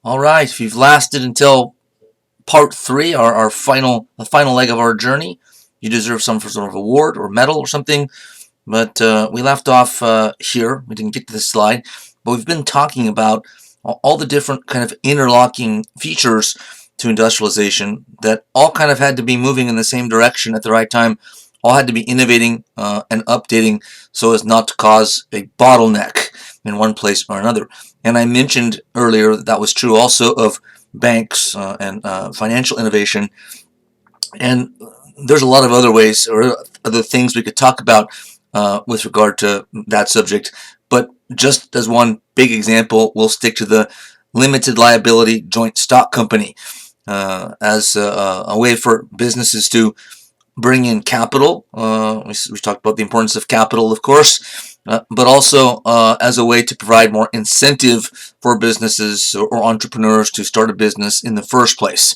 All right, if you've lasted until part three, the final leg of our journey, you deserve some sort of award or medal or something. But we left off here. We didn't get to this slide, but we've been talking about all the different kind of interlocking features to industrialization that all kind of had to be moving in the same direction at the right time, all had to be innovating and updating so as not to cause a bottleneck in one place or another. And I mentioned earlier that was true also of banks and financial innovation. And there's a lot of other ways or other things we could talk about with regard to that subject. But just as one big example, we'll stick to the limited liability joint stock company as a way for businesses to bring in capital. We talked about the importance of capital, of course, but also as a way to provide more incentive for businesses or entrepreneurs to start a business in the first place.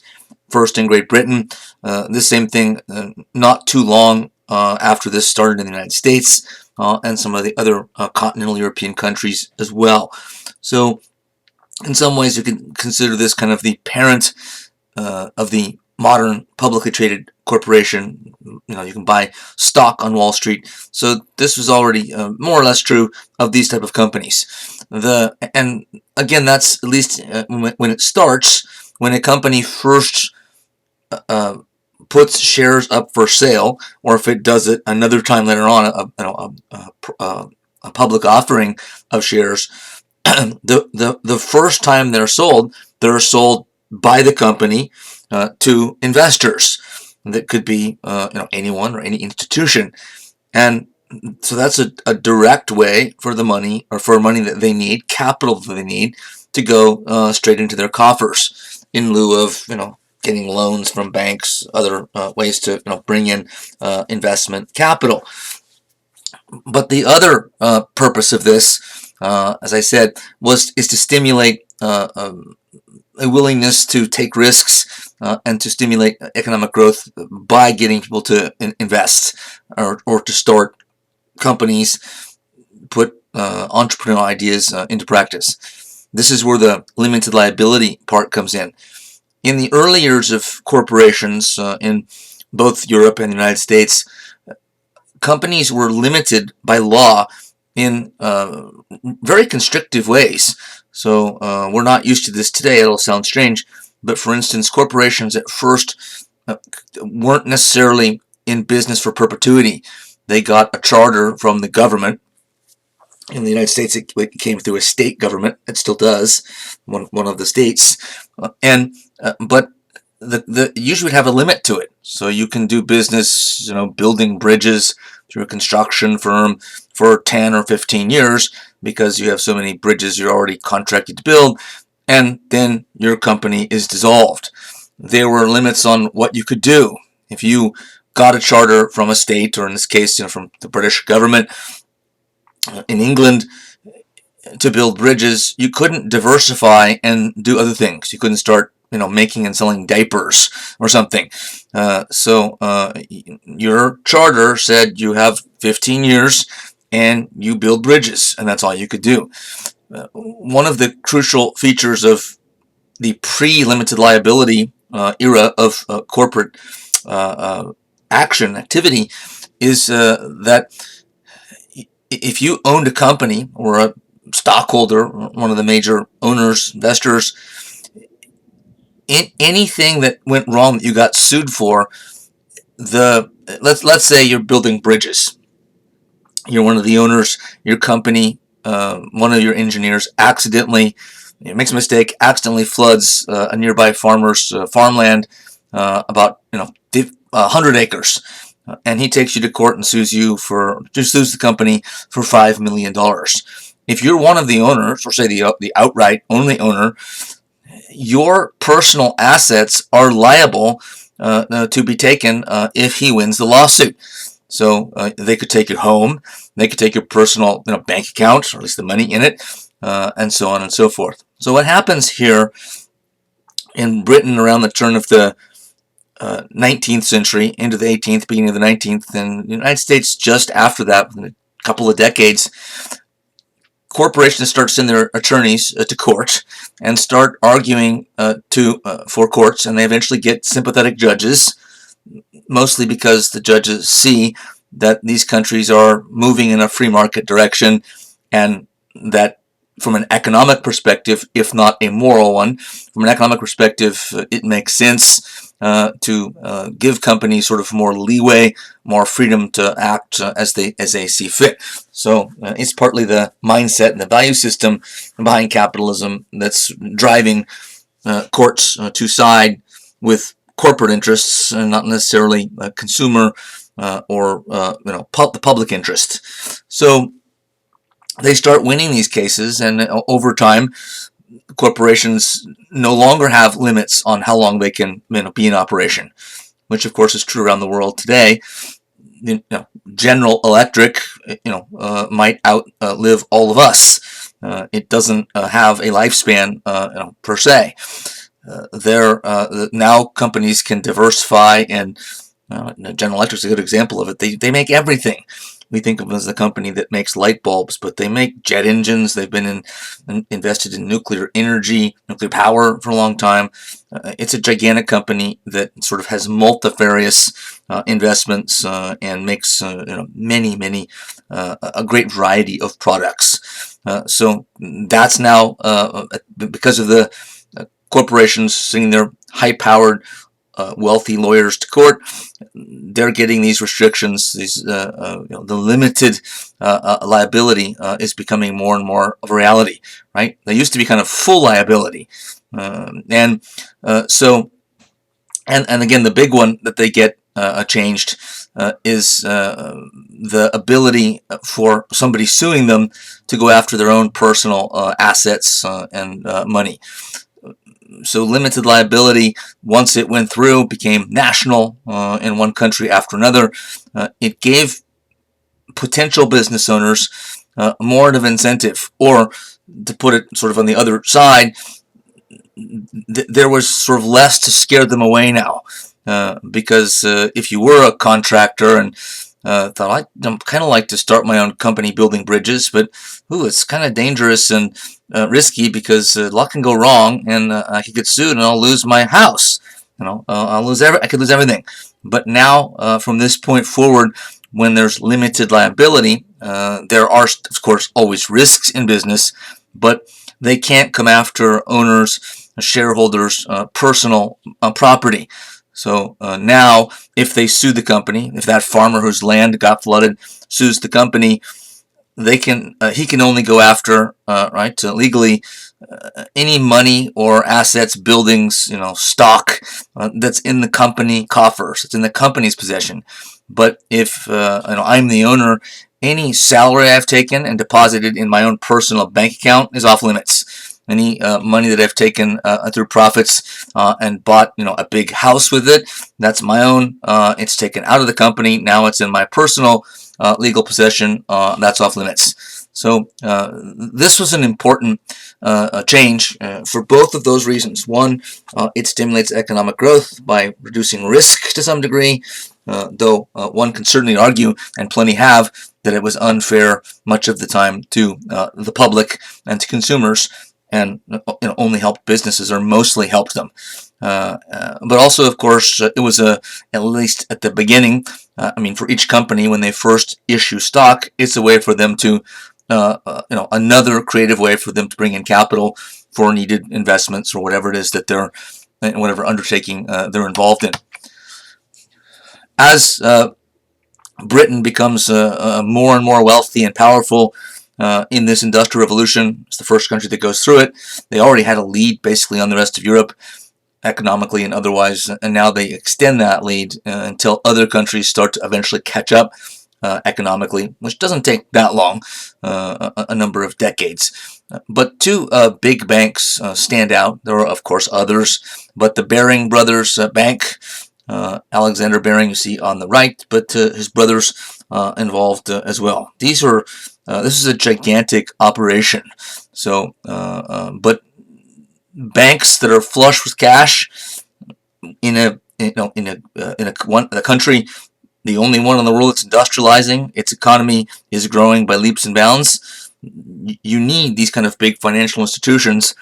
First in Great Britain, the same thing not too long after this started in the United States and some of the other continental European countries as well. So in some ways you can consider this kind of the parent of the modern publicly traded corporation. You can buy stock on Wall Street. So this was already more or less true of these type of companies. And again, that's at least when it starts, when a company first puts shares up for sale, or if it does it another time later on, a public offering of shares. The first time they're sold by the company to investors. That could be anyone or any institution, and so that's a direct way for the money or for money that they need, capital that they need to go straight into their coffers in lieu of getting loans from banks, other ways to bring in investment capital. But the other purpose of this, as I said, is to stimulate a willingness to take risks and to stimulate economic growth by getting people to invest or to start companies, put entrepreneurial ideas into practice. This is where the limited liability part comes in. In the early years of corporations in both Europe and the United States, companies were limited by law in very constrictive ways. So we're not used to this today. It'll sound strange. But for instance, corporations at first weren't necessarily in business for perpetuity. They got a charter from the government. In the United States, it came through a state government. It still does, one of the states. But the usually would have a limit to it. So you can do business, building bridges through a construction firm for 10 or 15 years because you have so many bridges you're already contracted to build, and then your company is dissolved. There were limits on what you could do. If you got a charter from a state, or in this case, from the British government in England, to build bridges, you couldn't diversify and do other things. You couldn't start making and selling diapers or something. So your charter said you have 15 years and you build bridges, and that's all you could do. One of the crucial features of the pre-limited liability era of corporate activity is that if you owned a company or a stockholder, one of the major owners, investors, anything that went wrong that you got sued for, let's say you're building bridges. You're one of the owners, your company, one of your engineers accidentally makes a mistake, accidentally floods a nearby farmer's farmland, about 100 acres, and he takes you to court and sues the company for $5 million. If you're one of the owners, or say the outright only owner, your personal assets are liable to be taken if he wins the lawsuit. So they could take your home, they could take your personal bank account, or at least the money in it, and so on and so forth. So what happens here in Britain around the turn of the 19th century into the 18th, beginning of the 19th, and the United States just after that, in a couple of decades, corporations start sending their attorneys to court and start arguing for courts, and they eventually get sympathetic judges, mostly because the judges see that these countries are moving in a free market direction, and that from an economic perspective, if not a moral one, from an economic perspective, it makes sense to give companies sort of more leeway, more freedom to act as they see fit. So it's partly the mindset and the value system behind capitalism that's driving courts to side with corporate interests and not necessarily consumer or the public interest. So they start winning these cases, and over time, corporations no longer have limits on how long they can be in operation, which of course is true around the world today. General Electric, might outlive all of us. It doesn't have a lifespan per se. Now companies can diversify, and General Electric is a good example of it. They make everything. We think of them as a company that makes light bulbs, but they make jet engines. They've been invested in nuclear energy, nuclear power for a long time. It's a gigantic company that sort of has multifarious investments and makes many a great variety of products. So that's now because of the corporations sending their high-powered wealthy lawyers to court, they're getting these restrictions. The limited liability is becoming more and more of a reality. Right? They used to be kind of full liability, and again, the big one that they get changed is the ability for somebody suing them to go after their own personal assets and money. So limited liability, once it went through, became national in one country after another. It gave potential business owners more of an incentive, or to put it sort of on the other side, there was sort of less to scare them away now. Because if you were a contractor and thought, I'd kind of like to start my own company building bridges, but it's kind of dangerous and risky because a lot can go wrong, and I could get sued and I'll lose my house. I could lose everything. But now, from this point forward, when there's limited liability, there are, of course, always risks in business, but they can't come after owners, shareholders' personal property. So now, if they sue the company, if that farmer whose land got flooded sues the company, he can only go after legally any money or assets, buildings, stock that's in the company coffers, it's in the company's possession. But if I'm the owner, any salary I've taken and deposited in my own personal bank account is off limits. Any money that I've taken through profits and bought, a big house with it, that's my own. It's taken out of the company. Now it's in my personal legal possession. That's off limits. So this was an important change for both of those reasons. One, it stimulates economic growth by reducing risk to some degree, though one can certainly argue, and plenty have, that it was unfair much of the time to the public and to consumers, and only helped businesses, or mostly helped them. But also, of course, it was at least at the beginning, for each company, when they first issue stock, it's a way for them to, another creative way for them to bring in capital for needed investments or whatever it is that they're, whatever undertaking they're involved in. As Britain becomes more and more wealthy and powerful in this industrial revolution, it's the first country that goes through it. They already had a lead basically on the rest of Europe, economically and otherwise, and now they extend that lead until other countries start to eventually catch up economically, which doesn't take that long, a number of decades. But two big banks stand out. There are, of course, others, but the Baring Brothers Bank, Alexander Baring, you see on the right, but his brothers involved as well. This is a gigantic operation. So, but banks that are flush with cash in a country, the only one in the world that's industrializing, its economy is growing by leaps and bounds. you need these kind of big financial institutions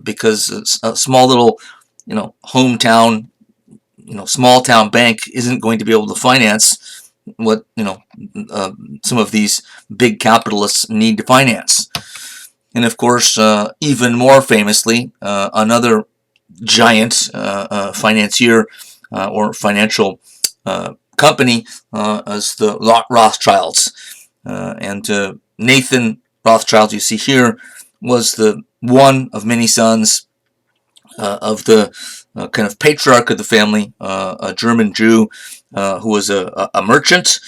because a small little, hometown, small town bank isn't going to be able to finance what some of these big capitalists need to finance. And of course, even more famously, another giant financier or financial company as the Rothschilds. And Nathan Rothschild, you see here, was the one of many sons of the kind of patriarch of the family, a German Jew who was a merchant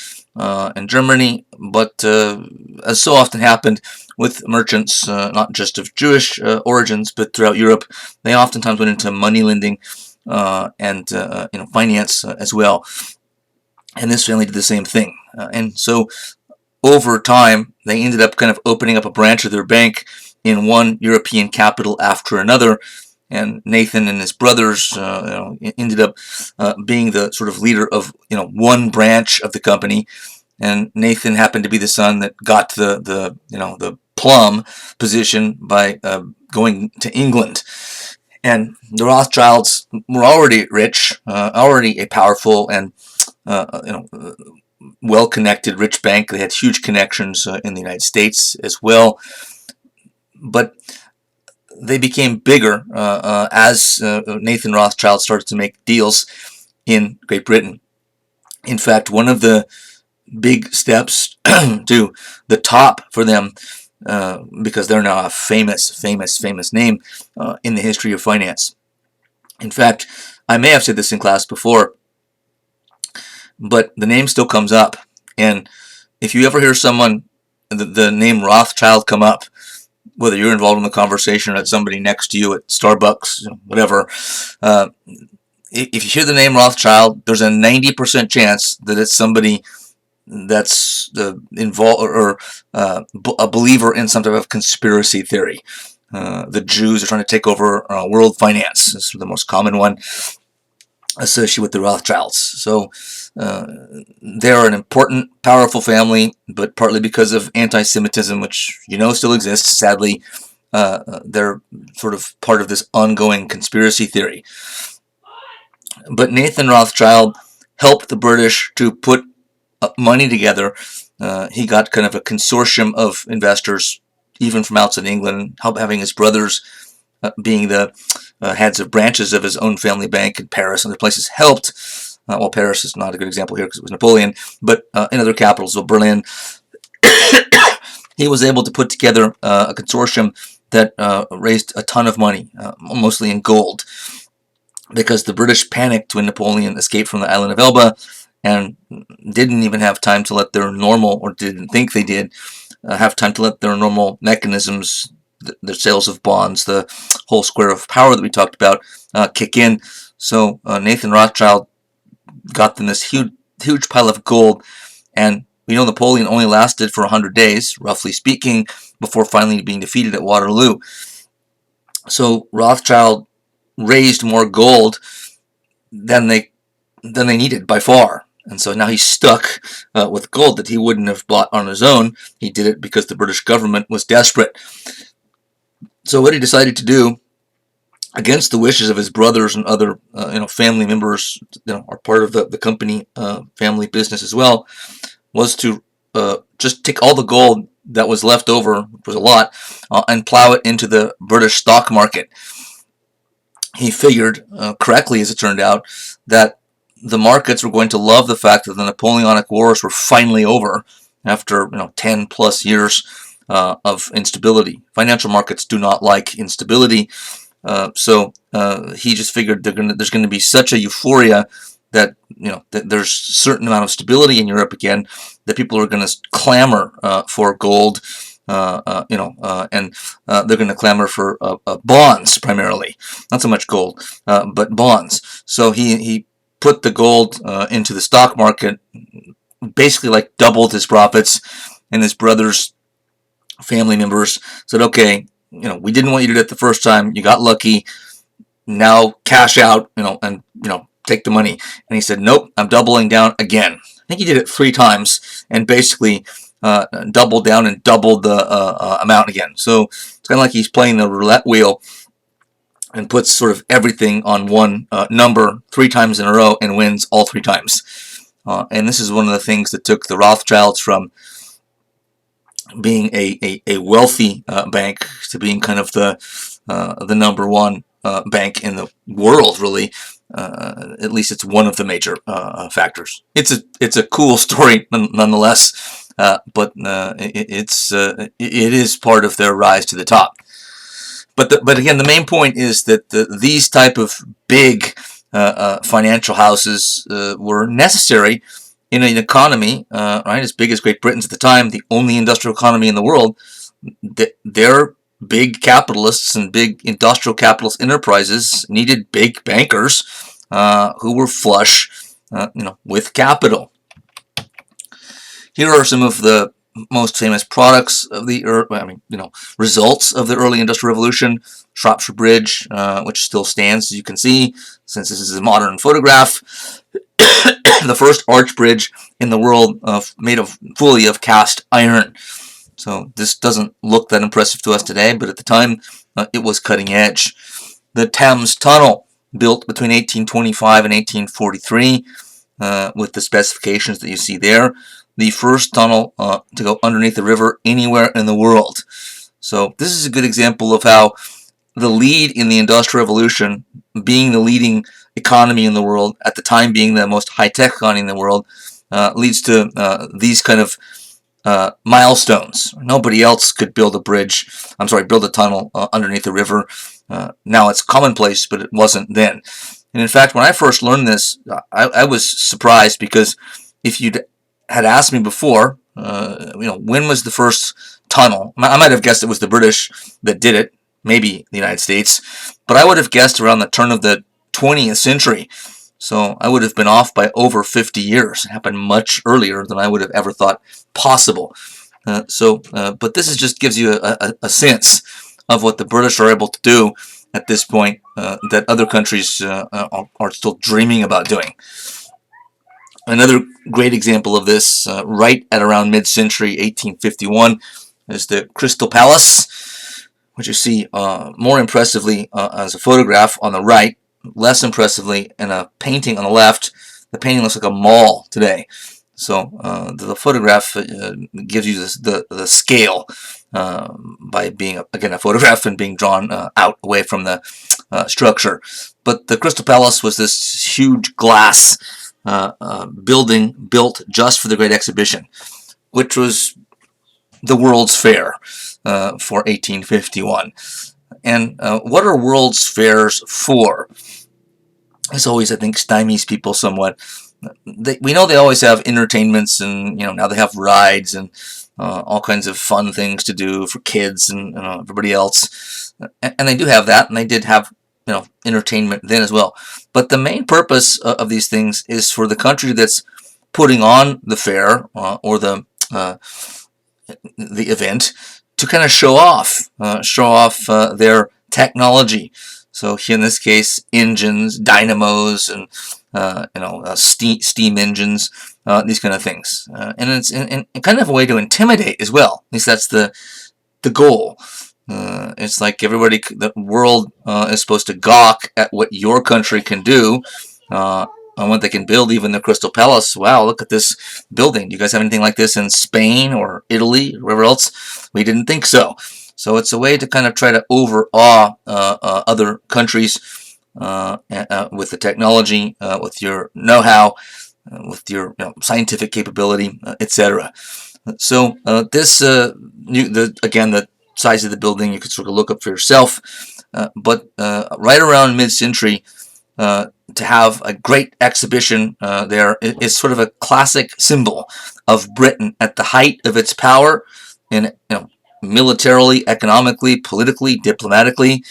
in Germany, but as so often happened with merchants, not just of Jewish origins, but throughout Europe, they oftentimes went into money lending and finance as well. And this family did the same thing. And so over time, they ended up kind of opening up a branch of their bank in one European capital after another. And Nathan and his brothers ended up being the sort of leader of one branch of the company. And Nathan happened to be the son that got the plum position by going to England. And the Rothschilds were already rich, already a powerful and well-connected rich bank. They had huge connections in the United States as well. But they became bigger as Nathan Rothschild started to make deals in Great Britain. In fact, one of the big steps to the top for them, because they're now a famous name in the history of finance. In fact, I may have said this in class before, but the name still comes up. And if you ever hear someone, the name Rothschild come up, whether you're involved in the conversation or at somebody next to you at Starbucks, whatever, if you hear the name Rothschild, there's a 90% chance that it's somebody that's involved or a believer in some type of conspiracy theory. The Jews are trying to take over world finance. This is the most common one associated with the Rothschilds. So they're an important, powerful family, but partly because of anti-Semitism, which still exists, sadly, they're sort of part of this ongoing conspiracy theory. But Nathan Rothschild helped the British to put money together. He got kind of a consortium of investors, even from outside England, having his brothers being the heads of branches of his own family bank in Paris and other places helped. Well, Paris is not a good example here because it was Napoleon, but in other capitals, so Berlin, he was able to put together a consortium that raised a ton of money, mostly in gold, because the British panicked when Napoleon escaped from the island of Elba and didn't even have time to let their normal, or didn't think they did, have time to let their normal mechanisms, the sales of bonds, the whole square of power that we talked about, kick in. So Nathan Rothschild got them this huge pile of gold, and we know Napoleon only lasted for 100 days, roughly speaking, before finally being defeated at Waterloo. So Rothschild raised more gold than they needed by far. And so now he's stuck with gold that he wouldn't have bought on his own. He did it because the British government was desperate. So what he decided to do, against the wishes of his brothers and other family members, are part of the company family business as well, was to just take all the gold that was left over, which was a lot, and plow it into the British stock market. He figured, correctly as it turned out, that the markets were going to love the fact that the Napoleonic Wars were finally over after 10 plus years of instability. Financial markets do not like instability, so he just figured there's going to be such a euphoria that that there's a certain amount of stability in Europe again, that people are going to clamor for gold. And they're going to clamor for bonds primarily, not so much gold, but bonds. So he put the gold into the stock market, basically like doubled his profits, and his brothers, family members said, okay, we didn't want you to do it the first time, you got lucky, now cash out, and take the money. And he said, nope, I'm doubling down again. I think he did it 3 times, and basically doubled down and doubled the amount again. So it's kind of like he's playing the roulette wheel and puts sort of everything on one number 3 times in a row and wins all 3 times. And this is one of the things that took the Rothschilds from being a wealthy bank to being kind of the number one bank in the world, really. At least it's one of the major factors. It's a cool story nonetheless, but it is part of their rise to the top. But again, the main point is that these type of big financial houses were necessary in an economy, right, as big as Great Britain's at the time, the only industrial economy in the world. Their big capitalists and big industrial capitalist enterprises needed big bankers who were flush, with capital. Here are some of the most famous products of the results of the early Industrial Revolution. Shropshire Bridge, which still stands, as you can see, since this is a modern photograph. The first arch bridge in the world made fully of cast iron. So this doesn't look that impressive to us today, but at the time it was cutting edge. The Thames Tunnel, built between 1825 and 1843, with the specifications that you see there. The first tunnel to go underneath the river anywhere in the world. So this is a good example of how the lead in the Industrial Revolution, being the leading economy in the world, at the time being the most high-tech economy in the world, leads to these kind of milestones. Nobody else could build a tunnel underneath the river. Now it's commonplace, but it wasn't then. And in fact, when I first learned this, I was surprised, because if you'd had asked me before, when was the first tunnel? I might have guessed it was the British that did it, maybe the United States, but I would have guessed around the turn of the 20th century. So I would have been off by over 50 years. It happened much earlier than I would have ever thought possible. But this just gives you a sense of what the British are able to do at this point that other countries are still dreaming about doing. Another great example of this, right at around mid-century, 1851, is the Crystal Palace, which you see more impressively as a photograph on the right, less impressively in a painting on the left. The painting looks like a mall today. So the photograph gives you the scale by being, again, a photograph and being drawn out away from the structure. But the Crystal Palace was this huge glass building built just for the Great Exhibition, which was the World's Fair for 1851. And what are World's Fairs for? This always, I think, stymies people somewhat. We know they always have entertainments, and now they have rides and all kinds of fun things to do for kids and everybody else. And they do have that, and they did have entertainment then as well. But the main purpose of these things is for the country that's putting on the fair or the event to kind of show off their technology. So here in this case, engines, dynamos, and steam engines, these kind of things, and it's in kind of a way to intimidate as well. At least that's the goal. It's like everybody, the world is supposed to gawk at what your country can do, on what they can build. Even the Crystal Palace. Wow, look at this building. Do you guys have anything like this in Spain or Italy or wherever else? We didn't think so. So it's a way to kind of try to overawe other countries with the technology, with your know-how, with your scientific capability, etc. So this, again, the size of the building, you can sort of look up for yourself. But right around mid-century, to have a great exhibition there is sort of a classic symbol of Britain at the height of its power in militarily, economically, politically, diplomatically,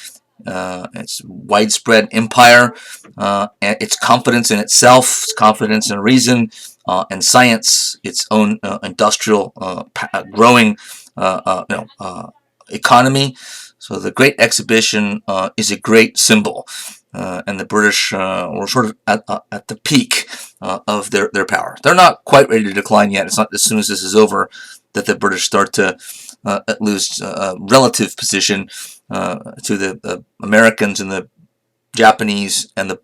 its widespread empire, and its confidence in itself, its confidence in reason and science, its own industrial growing economy. So the Great Exhibition is a great symbol, and the British were sort of at the peak of their power. They're not quite ready to decline yet. It's not as soon as this is over that the British start to lose relative position to the Americans and the Japanese and the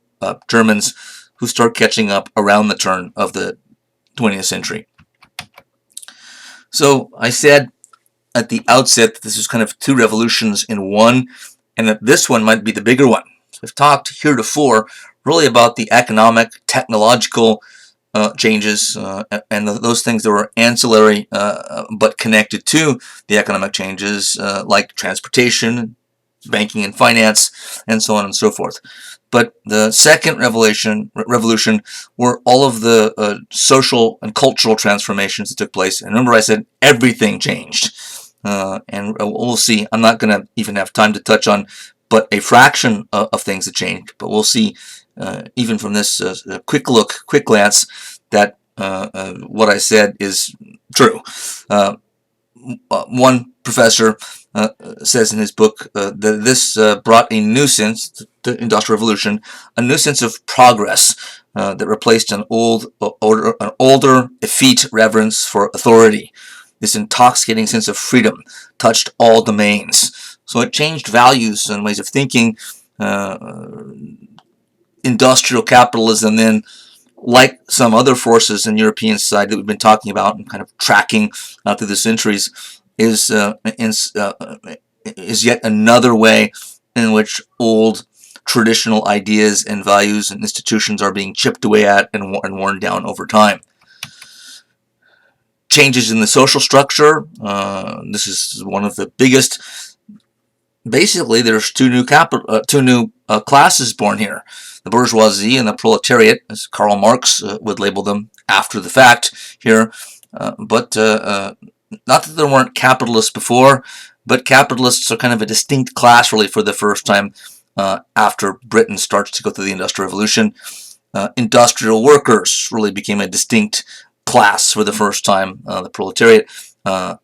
Germans, who start catching up around the turn of the 20th century. So I said at the outset that this was kind of two revolutions in one, and that this one might be the bigger one. So we've talked heretofore really about the economic, technological changes and those things that were ancillary but connected to the economic changes, like transportation, banking and finance, and so on and so forth. But the second revolution were all of the social and cultural transformations that took place. And remember, I said everything changed. And we'll see. I'm not going to even have time to touch on but a fraction of things that changed. But we'll see, even from this quick glance, that what I said is true. One professor says in his book that this brought a new sense, the Industrial Revolution, a new sense of progress that replaced an older, effete reverence for authority. This intoxicating sense of freedom touched all domains. So it changed values and ways of thinking. Industrial capitalism then, like some other forces in European society that we've been talking about and kind of tracking through the centuries, is yet another way in which old traditional ideas and values and institutions are being chipped away at and worn down over time. Changes in the social structure. This is one of the biggest. Basically, there's two new classes born here: the bourgeoisie and the proletariat, as Karl Marx would label them after the fact here. But not that there weren't capitalists before, but capitalists are kind of a distinct class, really, for the first time after Britain starts to go through the Industrial Revolution. Industrial workers really became a distinct class for the first time, the proletariat,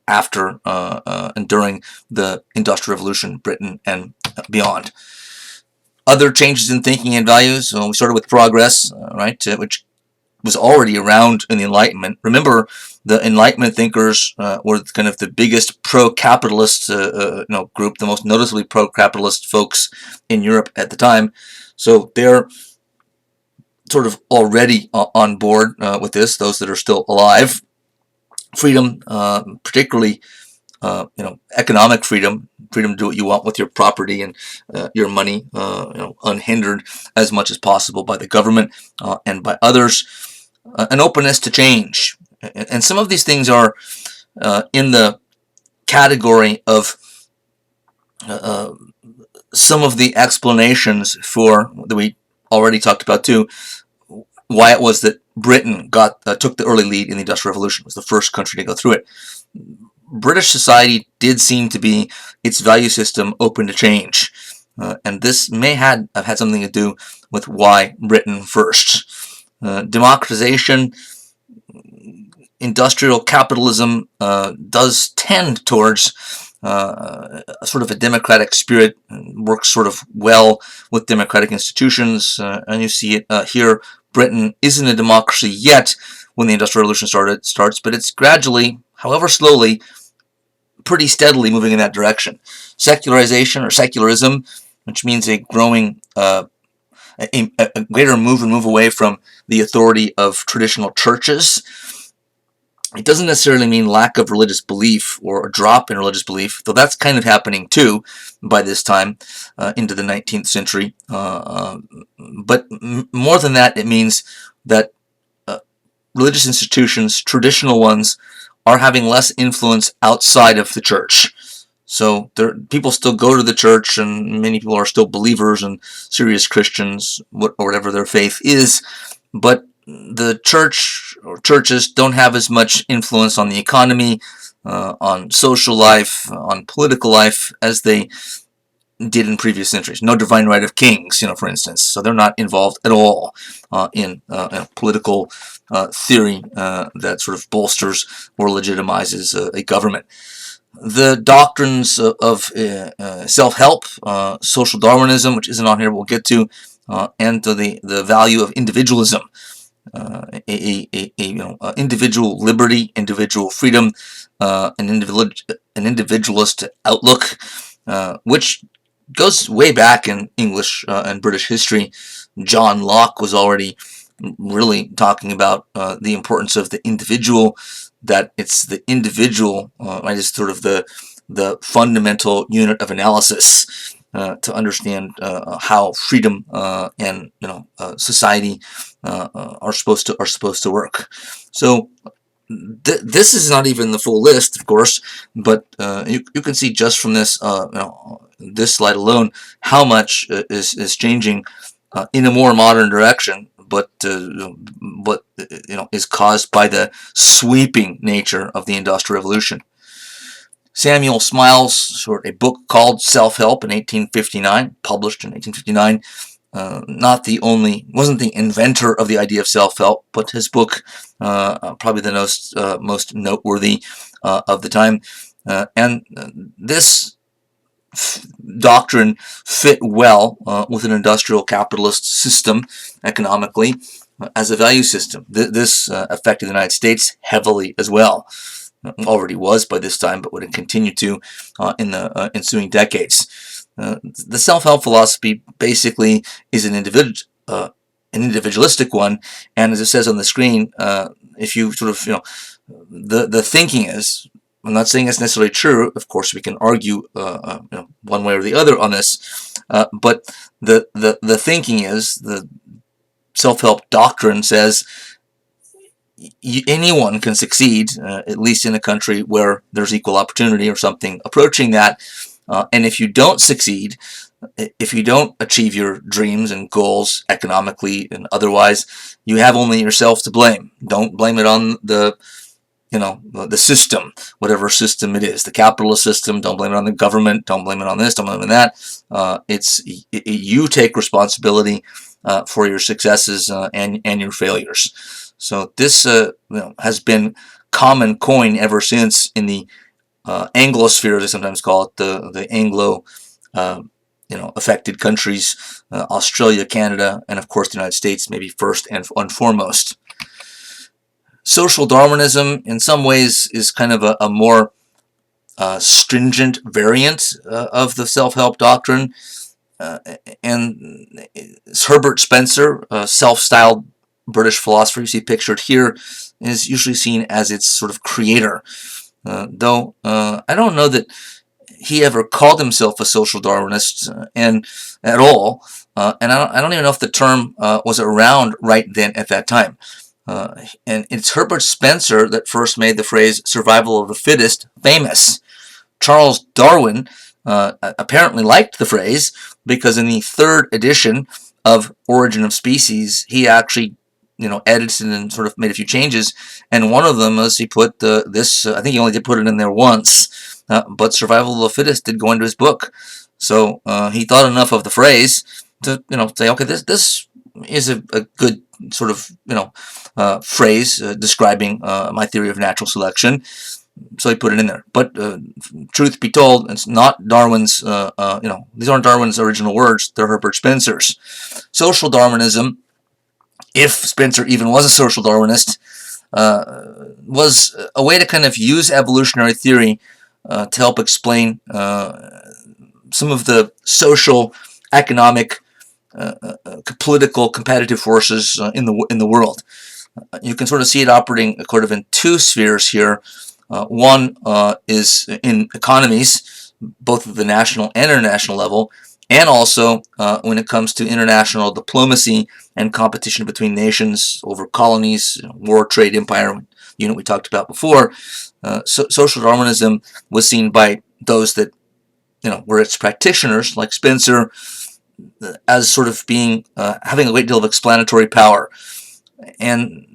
after and during the Industrial Revolution, Britain and beyond. Other changes in thinking and values. We started with progress, right, which was already around in the Enlightenment. Remember, the Enlightenment thinkers were kind of the biggest pro-capitalist group, the most noticeably pro-capitalist folks in Europe at the time. So they're sort of already on board with this, those that are still alive. Freedom, particularly economic freedom to do what you want with your property and your money, unhindered as much as possible by the government and by others. An openness to change. And some of these things are in the category of some of the explanations for, that we already talked about too, why it was that Britain took the early lead in the Industrial Revolution, was the first country to go through it. British society did seem to be, its value system, open to change. And this may have had something to do with why Britain first. Democratization, industrial capitalism does tend towards sort of a democratic spirit, works sort of well with democratic institutions, and you see it here. Britain isn't a democracy yet when the Industrial Revolution starts, but it's gradually, however slowly, pretty steadily moving in that direction. Secularization or secularism, which means a growing, a greater move away from the authority of traditional churches. It doesn't necessarily mean lack of religious belief or a drop in religious belief, though that's kind of happening too by this time into the 19th century. But more than that, it means that religious institutions, traditional ones, are having less influence outside of the church. So people still go to the church, and many people are still believers and serious Christians, or whatever their faith is, but the church or churches don't have as much influence on the economy, on social life, on political life as they did in previous centuries. No divine right of kings, for instance. So they're not involved at all in political theory that sort of bolsters or legitimizes a government. The doctrines of self-help, social Darwinism, which isn't on here, we'll get to, and the value of individualism. individual liberty, individual freedom, an individualist outlook, which goes way back in English and British history. John Locke was already really talking about the importance of the individual, that it's the individual, right, is sort of the fundamental unit of analysis to understand how freedom and society are supposed to work. So this is not even the full list, of course, but you can see just from this this slide alone how much is changing in a more modern direction, but is caused by the sweeping nature of the Industrial Revolution. Samuel Smiles wrote a book called Self-Help in 1859, published in 1859. Wasn't the inventor of the idea of self-help, but his book, probably the most noteworthy of the time. And this doctrine fit well with an industrial capitalist system economically as a value system. This affected the United States heavily as well. Already was by this time, but would continue to in the ensuing decades. The self-help philosophy basically is an individualistic one, and as it says on the screen, if you sort of the thinking is, I'm not saying it's necessarily true. Of course, we can argue one way or the other on this, but the thinking is, the self-help doctrine says anyone can succeed, at least in a country where there's equal opportunity or something approaching that. And if you don't succeed, if you don't achieve your dreams and goals economically and otherwise, you have only yourself to blame. Don't blame it on the system, whatever system it is, the capitalist system. Don't blame it on the government. Don't blame it on this. Don't blame it on that. You take responsibility for your successes and your failures. So this has been common coin ever since in the Anglosphere, they sometimes call it, the Anglo affected countries, Australia, Canada, and of course the United States, maybe first and foremost. Social Darwinism, in some ways, is kind of a more stringent variant of the self-help doctrine, and Herbert Spencer, self-styled British philosopher you see pictured here, is usually seen as its sort of creator, though I don't know that he ever called himself a social Darwinist and at all, and I don't even know if the term was around right then at that time. And it's Herbert Spencer that first made the phrase survival of the fittest famous. Charles Darwin apparently liked the phrase, because in the third edition of Origin of Species, he actually edited and sort of made a few changes, and one of them was he put this, I think he only did put it in there once, but survival of the fittest did go into his book. So he thought enough of the phrase to say, okay, this is a good sort of phrase describing my theory of natural selection. So he put it in there. But truth be told, it's not Darwin's, these aren't Darwin's original words, they're Herbert Spencer's. Social Darwinism, if Spencer even was a social Darwinist, was a way to kind of use evolutionary theory to help explain some of the social, economic, political, competitive forces in the world. You can sort of see it operating sort of in two spheres here. One is in economies, both at the national and international level, and also when it comes to international diplomacy and competition between nations over colonies, war, trade, empire, unit we talked about before. Social Darwinism was seen by those that were its practitioners, like Spencer, as sort of being having a great deal of explanatory power. And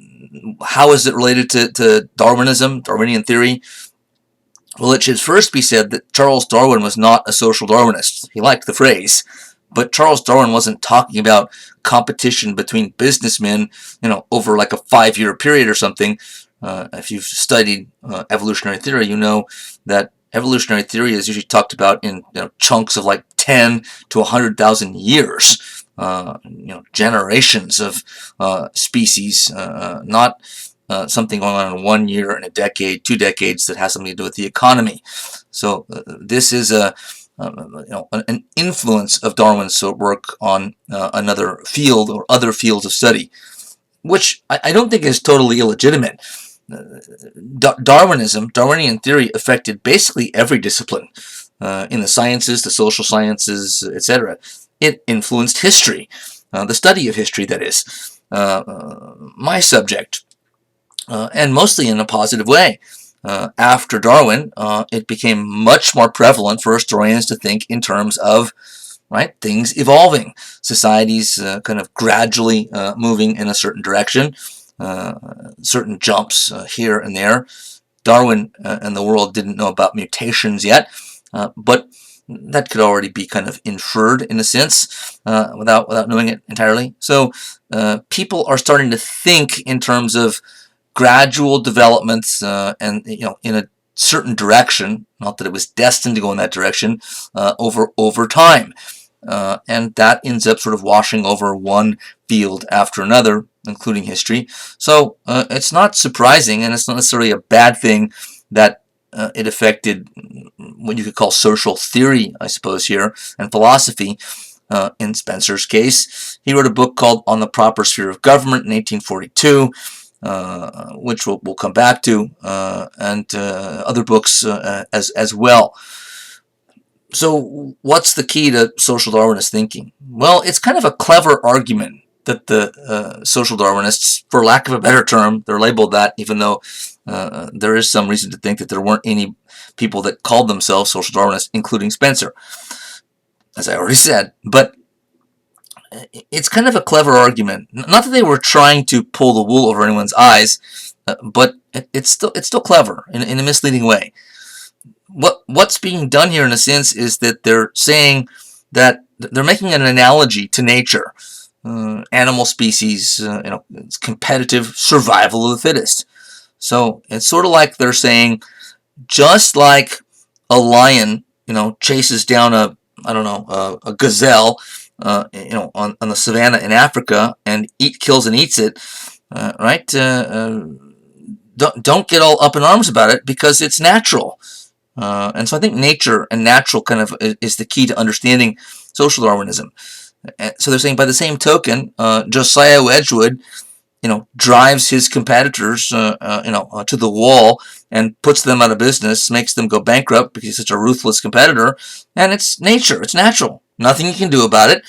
how is it related to Darwinism, Darwinian theory? Well, it should first be said that Charles Darwin was not a social Darwinist. He liked the phrase, but Charles Darwin wasn't talking about competition between businessmen, over like a 5-year period or something. If you've studied evolutionary theory, you know that evolutionary theory is usually talked about in chunks of like 10 to 100,000 years. generations of species, not something going on in 1 year, in a decade, 2 decades that has something to do with the economy. So this is an influence of Darwin's work on another field or other fields of study, which I don't think is totally illegitimate. Darwinian theory affected basically every discipline in the sciences, the social sciences, etc. It influenced history, the study of history, that is, my subject, and mostly in a positive way. After Darwin, it became much more prevalent for historians to think in terms of things evolving, societies kind of gradually moving in a certain direction, certain jumps here and there. Darwin and the world didn't know about mutations yet, but that could already be kind of inferred in a sense without knowing it entirely. So people are starting to think in terms of gradual developments and in a certain direction, not that it was destined to go in that direction, over time. And that ends up sort of washing over one field after another, including history. So it's not surprising, and it's not necessarily a bad thing that it affected what you could call social theory, I suppose, here, and philosophy. In Spencer's case, he wrote a book called On the Proper Sphere of Government in 1842, which we'll come back to, and other books as well. So what's the key to social Darwinist thinking? Well, it's kind of a clever argument that the social Darwinists, for lack of a better term, they're labeled that, even though there is some reason to think that there weren't any people that called themselves social Darwinists, including Spencer, as I already said. But it's kind of a clever argument. Not that they were trying to pull the wool over anyone's eyes, but it's still clever in a misleading way. What's being done here, in a sense, is that they're saying that they're making an analogy to nature, animal species, it's competitive survival of the fittest. So it's sort of like they're saying, just like a lion, chases down a gazelle, on the savannah in Africa and kills and eats it, right? Don't get all up in arms about it because it's natural. And so I think nature and natural kind of is the key to understanding social Darwinism. So they're saying, by the same token, Josiah Wedgwood, drives his competitors, to the wall and puts them out of business, makes them go bankrupt because he's such a ruthless competitor. And it's nature, it's natural. Nothing you can do about it.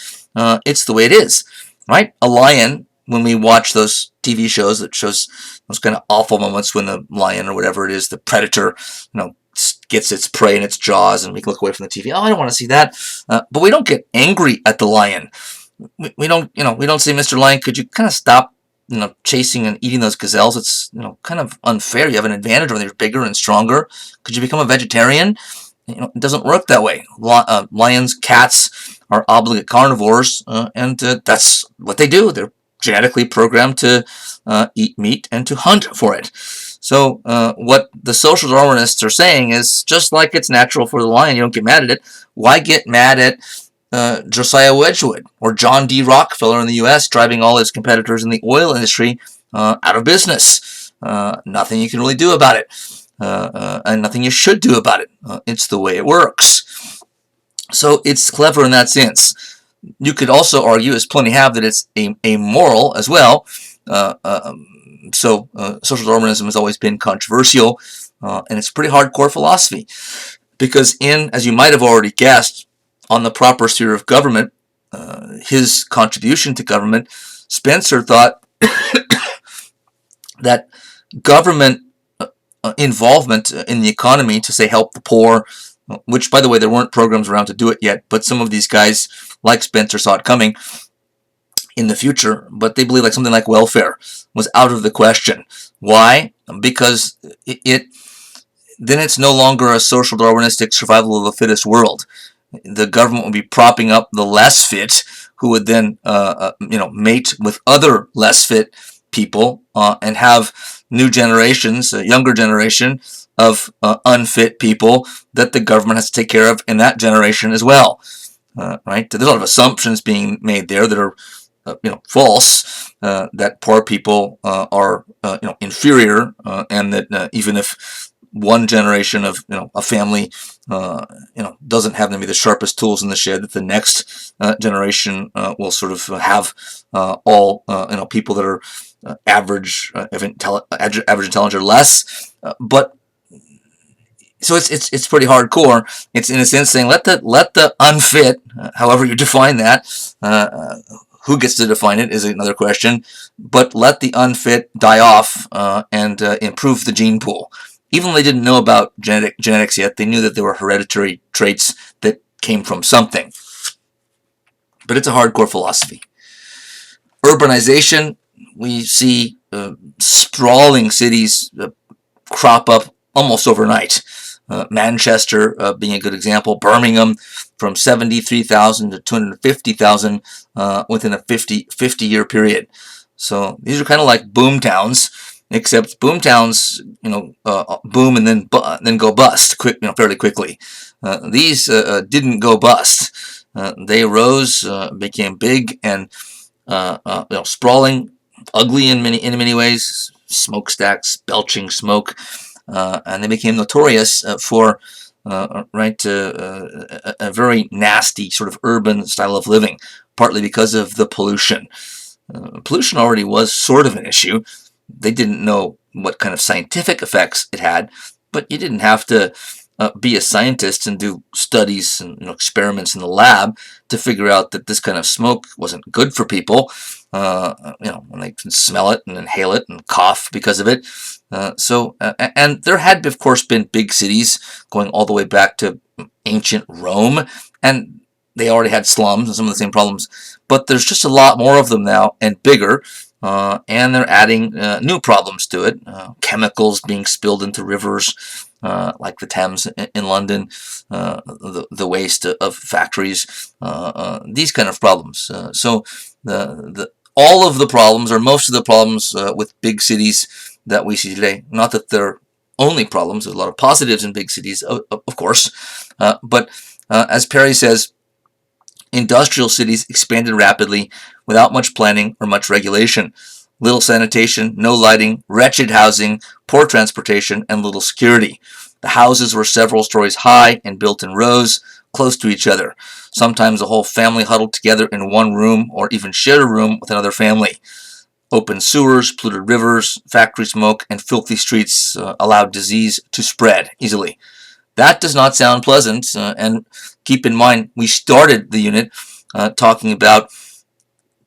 It's the way it is, right? A lion, when we watch those TV shows that shows those kind of awful moments when the lion or whatever it is, the predator, gets its prey in its jaws, and we look away from the TV. Oh, I don't want to see that. But we don't get angry at the lion. We don't say, Mr. Lion, could you kind of stop, chasing and eating those gazelles? It's, kind of unfair. You have an advantage when they're bigger and stronger. Could you become a vegetarian? It doesn't work that way. Lions, cats are obligate carnivores, and that's what they do. They're genetically programmed to eat meat and to hunt for it. So what the social Darwinists are saying is, just like it's natural for the lion, you don't get mad at it. Why get mad at Josiah Wedgwood or John D. Rockefeller in the U.S. driving all his competitors in the oil industry out of business? Nothing you can really do about it, and nothing you should do about it. It's the way it works. So it's clever in that sense. You could also argue, as plenty have, that it's amoral as well. So social Darwinism has always been controversial, and it's pretty hardcore philosophy, because as you might have already guessed, On the Proper Sphere of Government, his contribution to government, Spencer thought that government involvement in the economy to, say, help the poor, which, by the way, there weren't programs around to do it yet, but some of these guys, like Spencer, saw it coming in the future, but they believe something like welfare was out of the question. Why? Because then it's no longer a social Darwinistic survival of the fittest world. The government would be propping up the less fit, who would then mate with other less fit people and have new generations, a younger generation of unfit people that the government has to take care of in that generation as well. right? There's a lot of assumptions being made there that are false, that poor people are inferior, and that even if one generation of a family doesn't have maybe the sharpest tools in the shed, that the next generation will sort of have all people that are average intelligence or less, but so it's pretty hardcore. It's in a sense saying let the unfit, however you define that, who gets to define it is another question, but let the unfit die off and improve the gene pool. Even though they didn't know about genetics yet, they knew that there were hereditary traits that came from something. But it's a hardcore philosophy. Urbanization, we see sprawling cities crop up almost overnight. Manchester being a good example. Birmingham from 73,000 to 250,000 within a 50-year period. So these are kind of like boom towns, except boom towns, boom and then go bust fairly quickly. These didn't go bust. They rose, became big and sprawling, ugly in many ways. Smokestacks, belching smoke. And they became notorious for a very nasty sort of urban style of living, partly because of the pollution. Pollution already was sort of an issue. They didn't know what kind of scientific effects it had, but you didn't have to be a scientist and do studies and experiments in the lab to figure out that this kind of smoke wasn't good for people. When they can smell it and inhale it and cough because of it. And there had, of course, been big cities going all the way back to ancient Rome, and they already had slums and some of the same problems. But there's just a lot more of them now and bigger, and they're adding new problems to it. Chemicals being spilled into rivers, like the Thames in London, the waste of factories, these kind of problems. So all of the problems, or most of the problems with big cities that we see today, not that they're only problems, there's a lot of positives in big cities, of course, but as Perry says, industrial cities expanded rapidly without much planning or much regulation. Little sanitation, no lighting, wretched housing, poor transportation, and little security. The houses were several stories high and built in rows, close to each other. Sometimes the whole family huddled together in one room or even shared a room with another family. Open sewers, polluted rivers, factory smoke, and filthy streets allowed disease to spread easily. That does not sound pleasant, and keep in mind, we started the unit talking about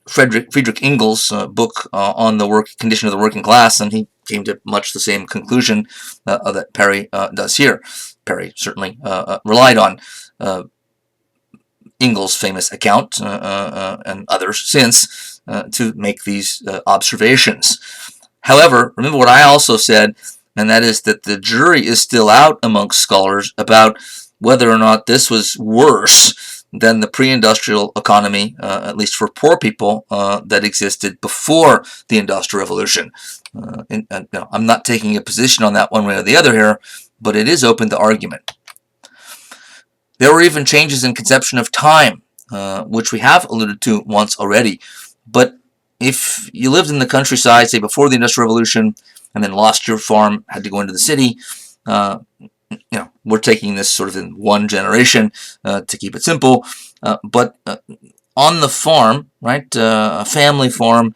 Friedrich Engels' book on the condition of the working class, and he came to much the same conclusion that Perry does here. Perry certainly relied on Engels' famous account and others since to make these observations. However, remember what I also said, and that is that the jury is still out amongst scholars about whether or not this was worse than the pre-industrial economy, at least for poor people, that existed before the Industrial Revolution. I'm not taking a position on that one way or the other here, but it is open to argument. There were even changes in conception of time, which we have alluded to once already. But if you lived in the countryside, say before the Industrial Revolution, and then lost your farm, had to go into the city, we're taking this sort of in one generation to keep it simple. But on the farm, right, a family farm,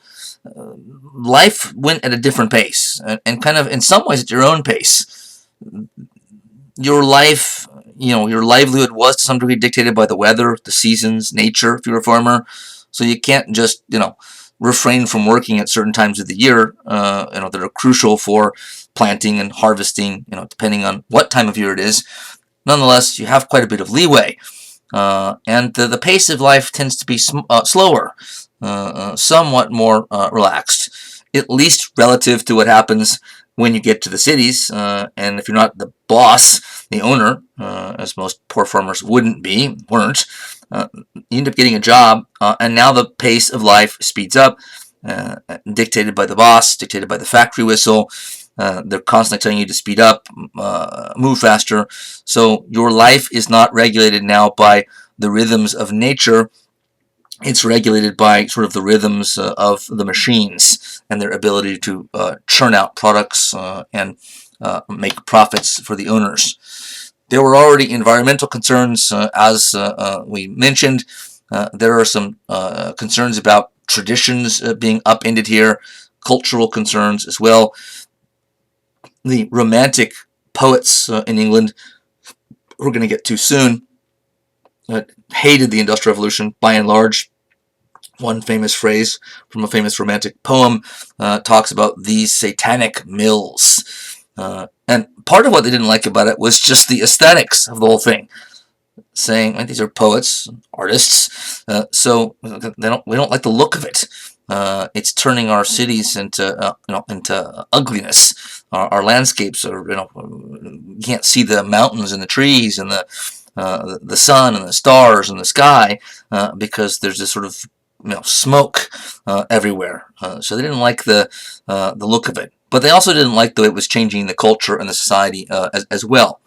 life went at a different pace, and kind of in some ways at your own pace. Your life, your livelihood was to some degree dictated by the weather, the seasons, nature, if you're a farmer. So you can't just, refrain from working at certain times of the year, that are crucial for planting and harvesting, depending on what time of year it is. Nonetheless, you have quite a bit of leeway. And the pace of life tends to be slower, somewhat more relaxed, at least relative to what happens when you get to the cities. And if you're not the boss, the owner, as most poor farmers weren't, you end up getting a job, and now the pace of life speeds up, dictated by the boss, dictated by the factory whistle. They're constantly telling you to speed up, move faster. So your life is not regulated now by the rhythms of nature. It's regulated by sort of the rhythms of the machines and their ability to churn out products and make profits for the owners. There were already environmental concerns, as we mentioned. There are some concerns about traditions being upended here, cultural concerns as well. The Romantic poets in England, we're going to get to soon, hated the Industrial Revolution by and large. One famous phrase from a famous Romantic poem talks about these satanic mills. And part of what they didn't like about it was just the aesthetics of the whole thing, saying these are poets, artists, so we don't like the look of it. It's turning our cities into into ugliness. Our landscapes are you can't see the mountains and the trees and the sun and the stars and the sky because there's this sort of smoke everywhere. So they didn't like the look of it, but they also didn't like the way it was changing the culture and the society as well.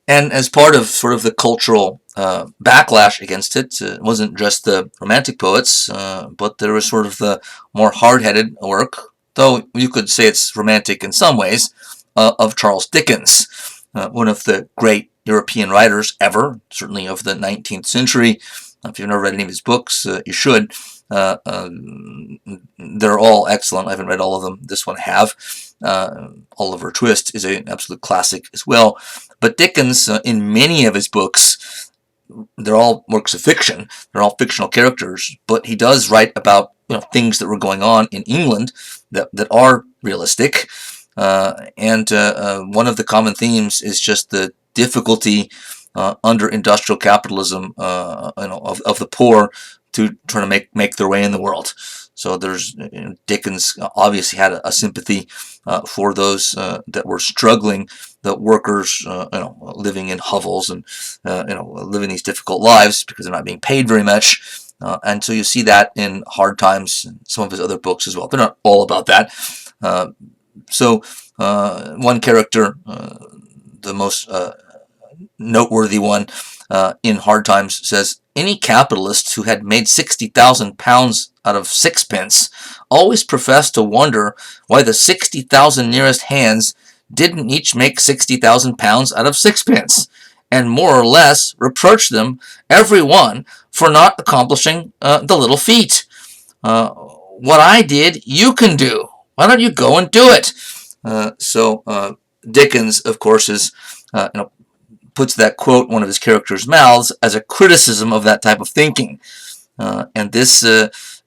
And as part of sort of the cultural backlash against it, it wasn't just the Romantic poets, but there was sort of the more hard-headed work, though you could say it's romantic in some ways, of Charles Dickens, one of the great European writers ever, certainly of the 19th century. If you've never read any of his books, you should. They're all excellent. I haven't read all of them. This one I have. Oliver Twist is an absolute classic as well. But Dickens, in many of his books, they're all works of fiction. They're all fictional characters. But he does write about things that were going on in England that are realistic. And one of the common themes is just the difficulty under industrial capitalism, of the poor to try to make their way in the world. So there's Dickens obviously had a sympathy for those that were struggling, the workers, living in hovels and living these difficult lives because they're not being paid very much. And so you see that in Hard Times and some of his other books as well. They're not all about that. So one character, the most noteworthy one in Hard Times, says, any capitalist who had made £60,000 out of sixpence always professed to wonder why the 60,000 nearest hands didn't each make £60,000 out of sixpence, and more or less reproached them, every one, for not accomplishing the little feat. What I did, you can do. Why don't you go and do it? So Dickens, of course, is puts that quote in one of his characters' mouths as a criticism of that type of thinking. And this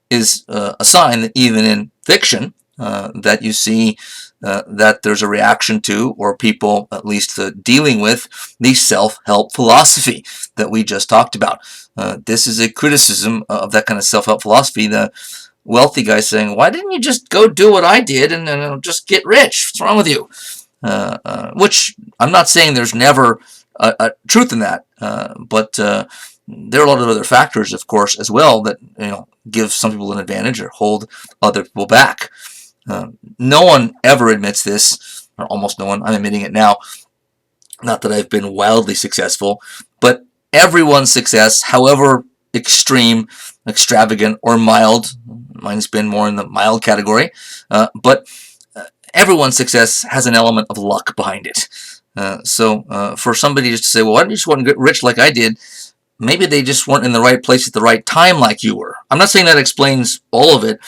is a sign that even in fiction that you see that there's a reaction to, or people at least dealing with, the self-help philosophy that we just talked about. This is a criticism of that kind of self-help philosophy. The wealthy guy saying, why didn't you just go do what I did and just get rich? What's wrong with you? Which I'm not saying there's never a truth in that, but there are a lot of other factors, of course, as well that give some people an advantage or hold other people back. No one ever admits this, or almost no one. I'm admitting it now. Not that I've been wildly successful, but everyone's success, however extreme, extravagant, or mild, mine's been more in the mild category, but everyone's success has an element of luck behind it. So for somebody just to say, well, why don't you just want to get rich like I did? Maybe they just weren't in the right place at the right time like you were. I'm not saying that explains all of it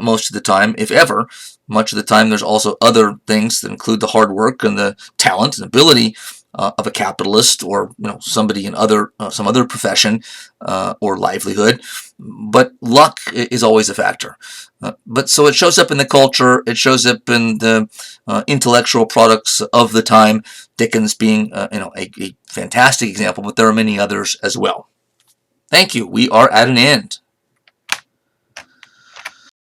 most of the time, if ever. Much of the time there's also other things that include the hard work and the talent and ability of a capitalist or somebody in some other profession or livelihood. But luck is always a factor. But so it shows up in the culture, it shows up in the intellectual products of the time, Dickens being a fantastic example, but there are many others as well. Thank you. We are at an end.